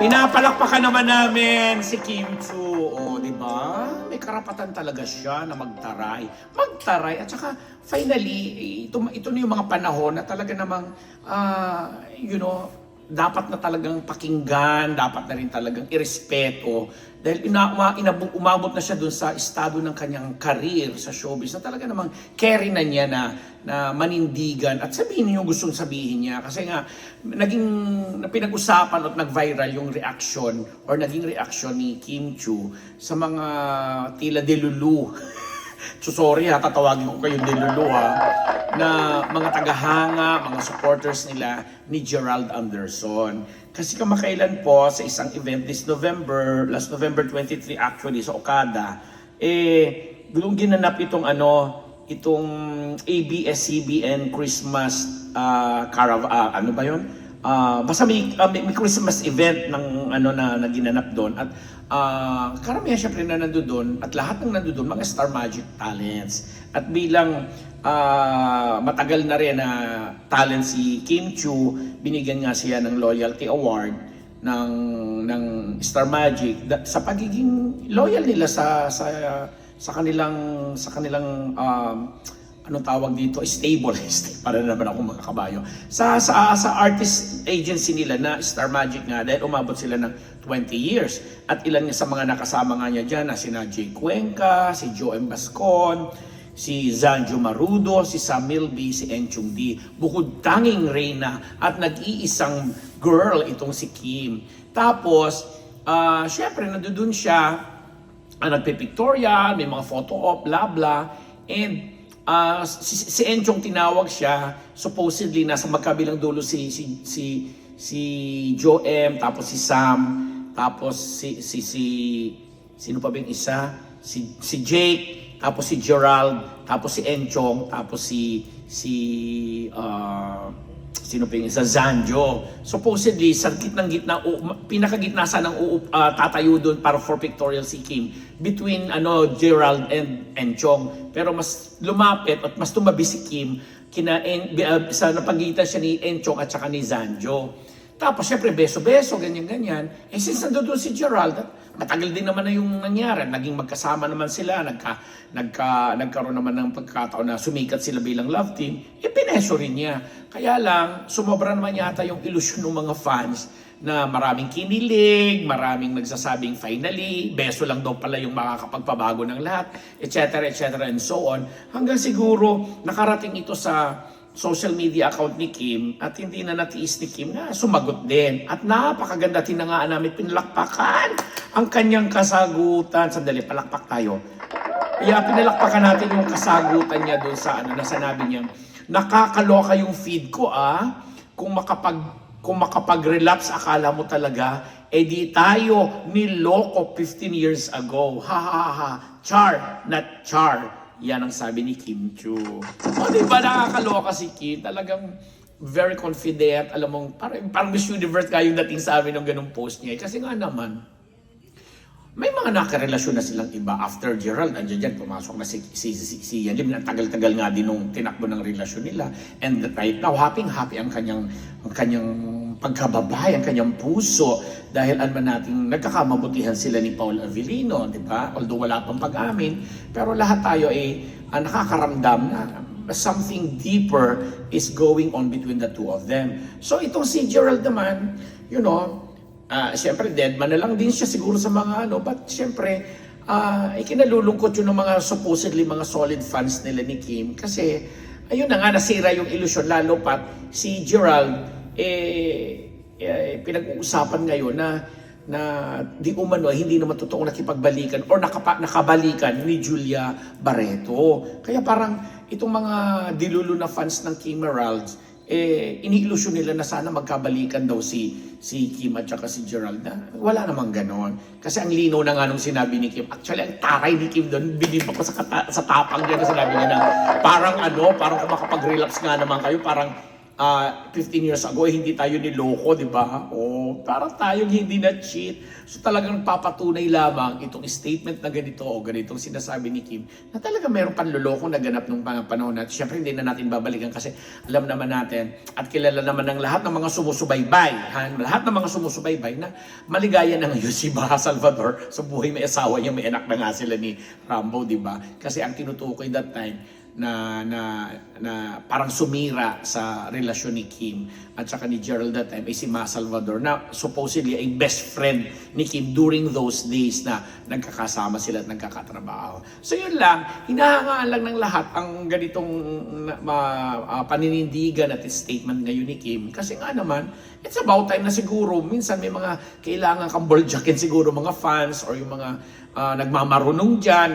Pinapalakpakan naman namin si Kim Chu. O, di ba? May karapatan talaga siya na magtaray. Magtaray. At saka, finally, ito na yung mga panahon na talaga namang, dapat na talagang pakinggan, dapat na rin talagang irespeto. Dahil umabot na siya dun sa estado ng kanyang career sa showbiz na talaga namang carry na niya na manindigan at sabihin niyo gustong sabihin niya. Kasi nga, pinag-usapan at nag-viral yung reaction or naging reaction ni Kim Chu sa mga tila delulu. So sorry ha, tatawagin ko kayo delulu ha, na mga tagahanga, mga supporters nila ni Gerald Anderson. Kasi kamakailan po sa isang event last November 23 actually sa Okada, gulong ginanap itong ABS-CBN Christmas ano ba yun? Basta may Christmas event na ginanap doon at karamihan syempre na nandoon doon at lahat ng nandoon doon mga Star Magic talents at bilang matagal na rin na talent si Kim Chu, binigyan nga siya ng loyalty award ng Star Magic sa pagiging loyal nila sa kanilang anong tawag dito, stable para naman ako makakabayo sa artist agency nila na Star Magic nga dahil umabot sila ng 20 years at ilan nga sa mga nakasama nga niya dyan na sina Jay Cuenca, si Joe M. Bascon, si Zanjo Marudo, si Sam Milby, si Enchong D. Bukod tanging reyna at nag-iisang girl itong si Kim. Tapos, syempre nandoon siya, nagpipictorial, may mga photo op, bla bla, and si Enchong tinawag siya, supposedly nasa magkabilang dulo si Joe M, tapos si Sam, tapos sino pa bang isa? Si Jake, tapos si Gerald, tapos si Enchong, tapos sino pa yung isa? Zanjo. Supposedly, sa gitna, pinakagitna sanang tatayo doon para for pictorial si Kim between Gerald and Enchong. Pero mas lumapit at mas tumabi si Kim sa napagitan siya ni Enchong at saka ni Zanjo. Tapos syempre beso-beso, ganyan-ganyan. Since nandoon si Gerald, matagal din naman na yung nangyari. Naging magkasama naman sila, nagkaroon naman ng pagkataon na sumikat sila bilang love team, pineso rin niya. Kaya lang, sumobra naman yata yung ilusyon ng mga fans na maraming kinilig, maraming nagsasabing finally, beso lang daw pala yung makakapagpabago ng lahat, etc. and so on. Hanggang siguro nakarating ito sa social media account ni Kim at hindi na natiis ni Kim na sumagot din. At napakaganda, tinangaan namin, pinalakpakan ang kanyang kasagutan. Sandali, palakpak tayo. Kaya pinalakpakan natin yung kasagutan niya doon sa na sanabi niya, nakakaloka yung feed ko kung makapag-relapse akala mo talaga, di tayo niloko 15 years ago. Ha ha ha. Char, not char. Yan ang sabi ni Kim Chu. O diba nakakaloka si Kim? Talagang very confident. Alam mo, parang Miss Universe kayong dating sa amin ng ganung post niya. Kasi nga naman, may mga nakarelasyon na silang iba. After Gerald, andyan dyan, pumasok na si Yanlim. Tagal-tagal nga din nung tinakbo ng relasyon nila. And right now, happy ang kanyang pagkababay, ang kanyang puso. Dahil man nating nagkakamabutihan sila ni Paul Avellino, di ba? Although wala pang pag-amin, pero lahat tayo ay nakakaramdam na something deeper is going on between the two of them. So itong si Gerald naman, siyempre dead man na lang din siya siguro sa mga but siyempre, ikinalulungkot yun ng mga supposedly mga solid fans nila ni Kim kasi ayun na nga nasira yung ilusyon lalo pat si Gerald pinag-uusapan ngayon na di umano hindi naman totoong nakipagbalikan or nakabalikan ni Julia Barreto. Kaya parang itong mga dilulo na fans ng Kim Herald iniilusyon nila na sana magkabalikan daw si Kim at saka si Gerald na wala namang ganon. Kasi ang linaw na nga nung sinabi ni Kim, actually ang taray ni Kim doon, bilib ako sa tapang niya na sinabi niya na parang kung makapag-relapse nga naman kayo, parang 15 years ago, hindi tayo niloko, di ba? O loob. Parang tayong hindi na-cheat. So talagang papatunay lamang itong statement na ganito o ganitong sinasabi ni Kim na talaga mayroong panluloko na ganap nung mga panahon natin. Siyempre hindi na natin babalikan kasi alam naman natin at kilala naman ng lahat ng mga sumusubaybay, lahat ng mga sumusubaybay na maligaya na ngayon si Baha Salvador sa buhay, may asawa niya, may anak na nga sila ni Rambo, di ba? Kasi ang tinutukoy that time na parang sumira sa relasyon ni Kim at saka ni Gerald that time ay si Ma Salvador na supposedly ay best friend ni Kim during those days na nagkakasama sila at nagkakatrabaho. So yun lang, hinahangaan lang ng lahat ang ganitong paninindigan at statement ngayon ni Kim kasi nga naman, it's about time na siguro minsan may mga kailangan kang boljakin siguro mga fans or yung mga nagmamarunong dyan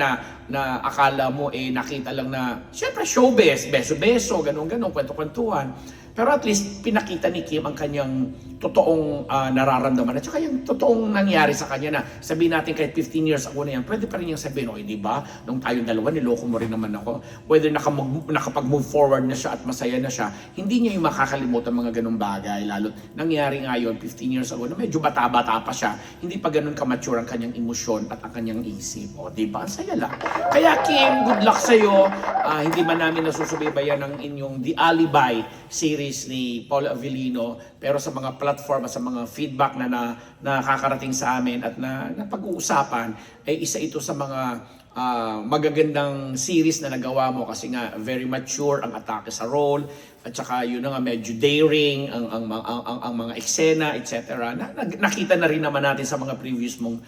na akala mo nakita lang na syempre showbiz, beso-beso, ganun-ganun, kwento-kwentuhan. Pero at least pinakita ni Kim ang kanyang totoong nararamdaman at saka yung totoong nangyari sa kanya na sabihin natin kahit 15 years ago na yan, pwede pa rin niyang sabihin, di ba? Nung tayong dalawa, niloko mo rin naman ako. Whether nakapag-move forward na siya at masaya na siya, hindi niya yung makakalimutan mga ganung bagay. Lalo't nangyari nga yun 15 years ago na medyo bata-bata pa siya, hindi pa ganun ka-mature ang kanyang emosyon at ang kanyang isip. Di ba? Ang saya lang. Kaya Kim, good luck sa'yo. Hindi man namin nasusubaybayan ng inyong The Alibi series ni Paul Avellino, pero sa mga platform at sa mga feedback na nakakarating sa amin at na pag-uusapan ay isa ito sa mga magagandang series na nagawa mo kasi nga very mature ang atake sa role at saka yun na nga medyo daring ang mga eksena, etc. Nakita na rin naman natin sa mga previous mong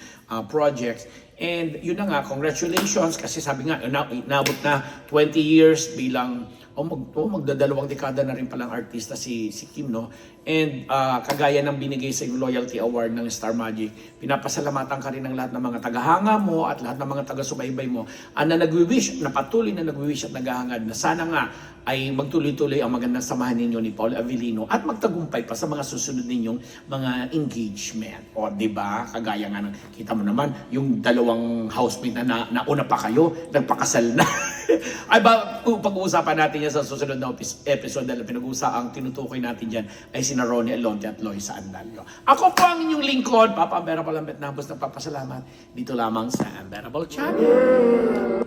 projects. And yun na nga, congratulations kasi sabi nga, inabot na 20 years bilang magdadalawang dekada na rin palang artista si Kim, no? And kagaya ng binigay sa yung Loyalty Award ng Star Magic, pinapasalamatan ka rin ng lahat ng mga tagahanga mo at lahat ng mga taga-subaybay mo na nagwi-wish, na patuloy na nagwi-wish at naghahangad na sana nga ay magtuloy-tuloy ang magandang samahan ninyo ni Paul Avellino at magtagumpay pa sa mga susunod ninyong mga engagement. O, di ba? Kagaya nga ng, kita mo naman, yung dalawang housemate na nauna pa kayo, nagpakasal na. Ay ba, pag-uusapan natin yan sa susunod na episode dahil ang tinutukoy natin dyan ay sina Ronnie Alonte at Loisa Andalio. Ako po ang inyong lingkod, Papa Unbearable Ambet Nabos, nagpapasalamat dito lamang sa Unbearable Channel.